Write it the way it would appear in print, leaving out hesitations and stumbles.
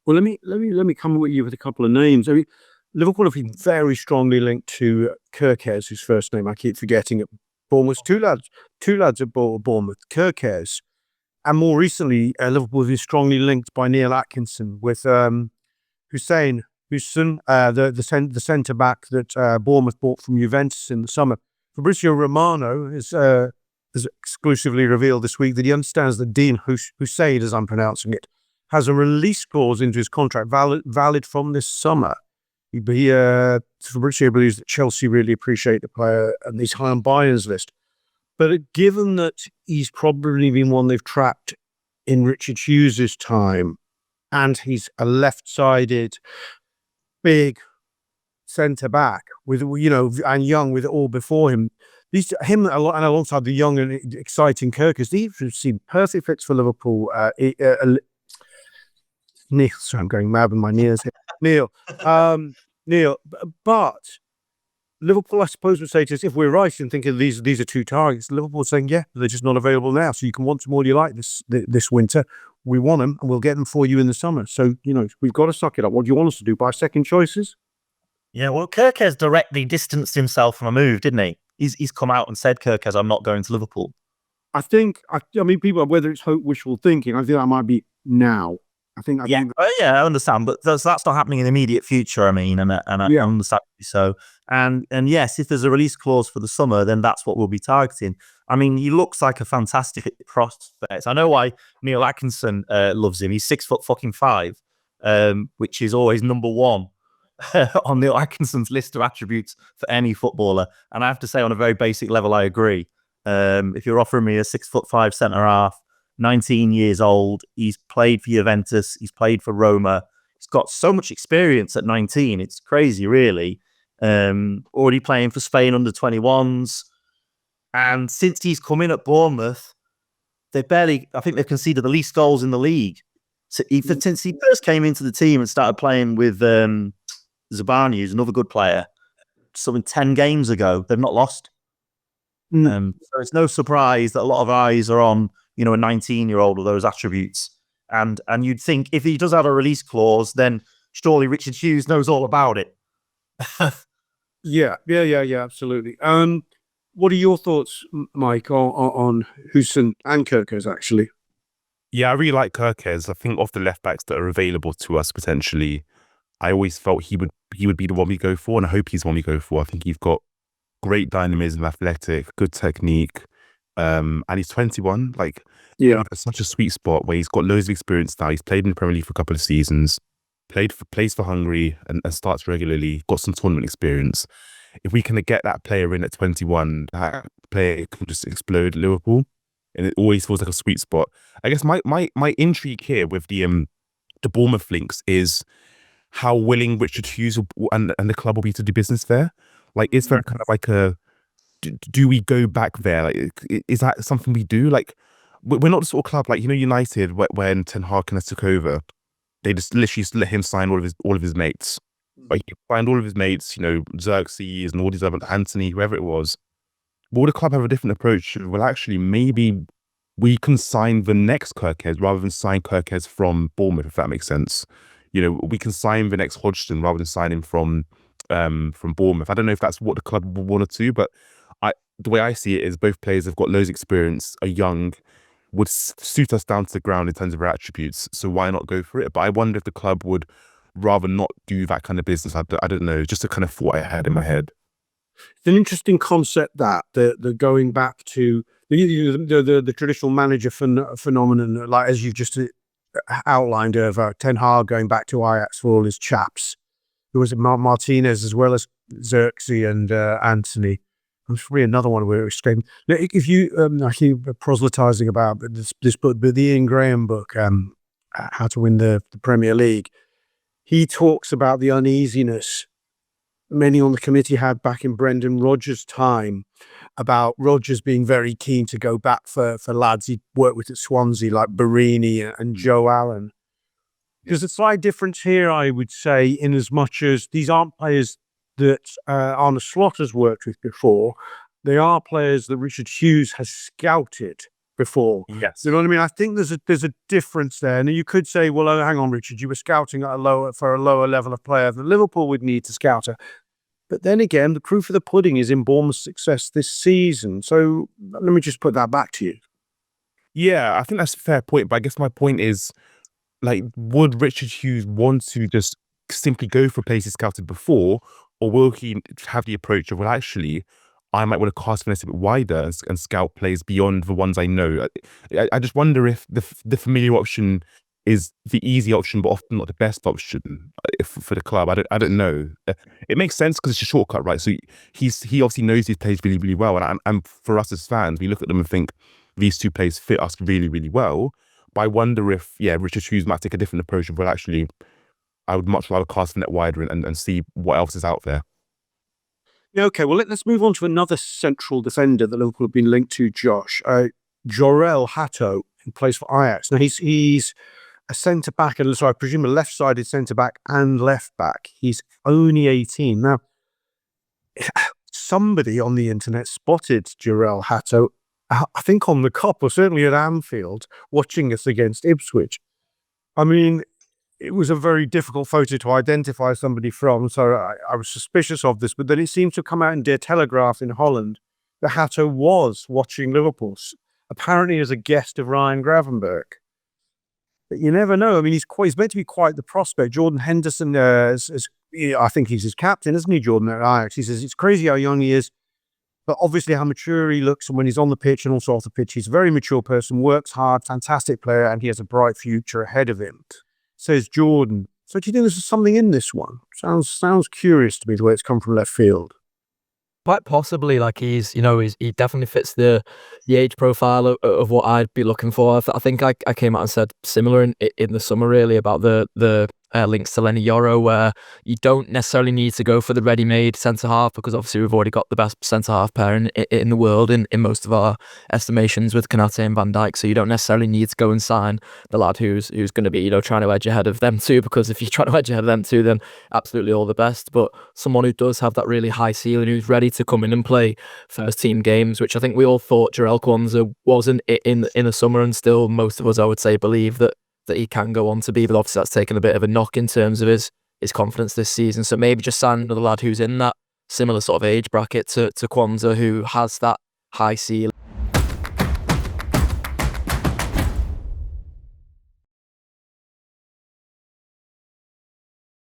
Well, let me come with you with a couple of names. I mean, Liverpool have been very strongly linked to Kirkes, whose first name I keep forgetting at Bournemouth. Two lads at Bournemouth, Kirkes, and more recently, Liverpool have been strongly linked by Neil Atkinson with Hujsen, the centre back that Bournemouth bought from Juventus in the summer. Fabrizio Romano has exclusively revealed this week that he understands that Dean Hussein, as I'm pronouncing it, has a release clause into his contract valid from this summer. Fabrizio believes that Chelsea really appreciate the player and he's high on buyers list. But given that he's probably been one they've trapped in Richard Hughes' time, and he's a left-sided, big centre back with and young with it all before him. Him and alongside the young and exciting Kirkes, these seem perfect fits for Liverpool. Neil, sorry, I'm going mad with my ears here. Neil, but Liverpool, I suppose, would say to us, if we're right in thinking these are two targets, Liverpool saying, yeah, they're just not available now. So you can want them all you like this winter. We want them, and we'll get them for you in the summer. So, we've got to suck it up. What do you want us to do? Buy second choices? Yeah, well, Kirkes directly distanced himself from a move, didn't he? He's come out and said, Kirkes, I'm not going to Liverpool. I mean, people, whether it's hope, wishful thinking, I think that might be now. I think I understand, but that's not happening in the immediate future. I mean, and I understand so. And yes, if there's a release clause for the summer, then that's what we'll be targeting. I mean, he looks like a fantastic prospect. I know why Neil Atkinson loves him. He's 6'5", which is always number one on Neil Atkinson's list of attributes for any footballer. And I have to say, on a very basic level, I agree. If you're offering me a 6'5" centre half, 19 years old, he's played for Juventus, he's played for Roma, he's got so much experience at 19, it's crazy, really. Already playing for Spain under 21s, and since he's come in at Bournemouth, I think they've conceded the least goals in the league. So since he first came into the team and started playing with Zabani, who's another good player, something 10 games ago, they've not lost. So it's no surprise that a lot of eyes are on a 19-year-old with those attributes. And you'd think if he does have a release clause, then surely Richard Hughes knows all about it. Yeah, absolutely. What are your thoughts, Mike, on Hujsen and Kirkes, actually? Yeah, I really like Kirkes. I think of the left backs that are available to us potentially, I always felt he would be the one we go for, and I hope he's the one we go for. I think he's got great dynamism, athletic, good technique. And he's 21. It's such a sweet spot where he's got loads of experience now. He's played in the Premier League for a couple of seasons, plays for Hungary and starts regularly, got some tournament experience. If we can get that player in at 21, that player can just explode at Liverpool. And it always feels like a sweet spot. I guess my intrigue here with the Bournemouth links is how willing Richard Hughes and the club will be to do business there. Is there kind of like do we go back there? Is that something we do? We're not the sort of club United when Ten Hag kind of took over. They just literally let him sign all of his mates. He signed all of his mates, Xerxes and all these other Anthony, whoever it was. Will the club have a different approach? Well, actually, maybe we can sign the next Kirkes rather than sign Kirkes from Bournemouth, if that makes sense. We can sign the next Hujsen rather than sign him from Bournemouth. I don't know if that's what the club wanted to, but the way I see it is both players have got loads of experience, are young, would suit us down to the ground in terms of their attributes. So why not go for it? But I wonder if the club would rather not do that kind of business. I don't know, just a kind of thought I had in my head. It's an interesting concept the going back to the traditional manager phenomenon, as you've just outlined, of Ten Hag going back to Ajax for all his chaps. There was Martinez as well as Xerxes and Anthony. There's probably another one where it escaped. If you, I keep proselytizing about this book, but the Ian Graham book, How to Win the Premier League, he talks about the uneasiness many on the committee had back in Brendan Rodgers' time about Rodgers being very keen to go back for lads he'd worked with at Swansea, like Barini and Joe Allen. There's a slight difference here, I would say, in as much as these aren't players that Arne Slot has worked with before. They are players that Richard Hughes has scouted before. Yes. You know what I mean? I think there's a difference there. And you could say, well, oh, hang on, Richard, you were scouting at a lower level of player than Liverpool would need to scout her. But then again, the proof of the pudding is in Bournemouth's success this season. So let me just put that back to you. Yeah, I think that's a fair point. But I guess my point is, like, would Richard Hughes want to just simply go for places scouted before, or will he have the approach of, well, actually, I might want to cast for a bit wider and scout players beyond the ones I know? I just wonder if the familiar option is the easy option, but often not the best option for the club. I don't know. It makes sense because it's a shortcut, right? So he obviously knows these players really, really well, and for us as fans, we look at them and think these two players fit us really, really well. But I wonder if, Richard Hughes might take a different approach of, well, actually, I would much rather cast the net wider and see what else is out there. Yeah, okay, well, let's move on to another central defender that Liverpool have been linked to, Josh. Jorrel Hato, who plays for Ajax. Now, he's a centre-back, and so I presume a left-sided centre-back and left-back. He's only 18. Now, somebody on the internet spotted Jorrel Hato, I think on the Cop, or certainly at Anfield, watching us against Ipswich. I mean, it was a very difficult photo to identify somebody from, so I was suspicious of this, but then it seemed to come out in Der Telegraph in Holland that Hato was watching Liverpool, apparently as a guest of Ryan Gravenberch. But you never know. I mean, he's meant to be quite the prospect. Jordan Henderson, I think he's his captain, isn't he, Jordan, at Ajax? He says it's crazy how young he is, but obviously how mature he looks when he's on the pitch and also off the pitch. He's a very mature person, works hard, fantastic player, and he has a bright future ahead of him, says Jordan. So do you think there's something in this one? Sounds curious to me, the way it's come from left field. Quite possibly, like he definitely fits the age profile of what I'd be looking for. I think I came out and said similar in the summer, really, about the links to Lenny Yoro, where you don't necessarily need to go for the ready-made centre-half, because obviously we've already got the best centre-half pair in the world in most of our estimations with Konate and Van Dijk, so you don't necessarily need to go and sign the lad who's going to be trying to edge ahead of them two, because if you try to edge ahead of them two, then absolutely all the best. But someone who does have that really high ceiling, who's ready to come in and play first team games, which I think we all thought Jorrel Kwanzaa wasn't in the summer, and still most of us, I would say, believe that he can go on to be, but obviously that's taken a bit of a knock in terms of his confidence this season. So maybe just sign another lad who's in that similar sort of age bracket to Kwanzaa, who has that high ceiling.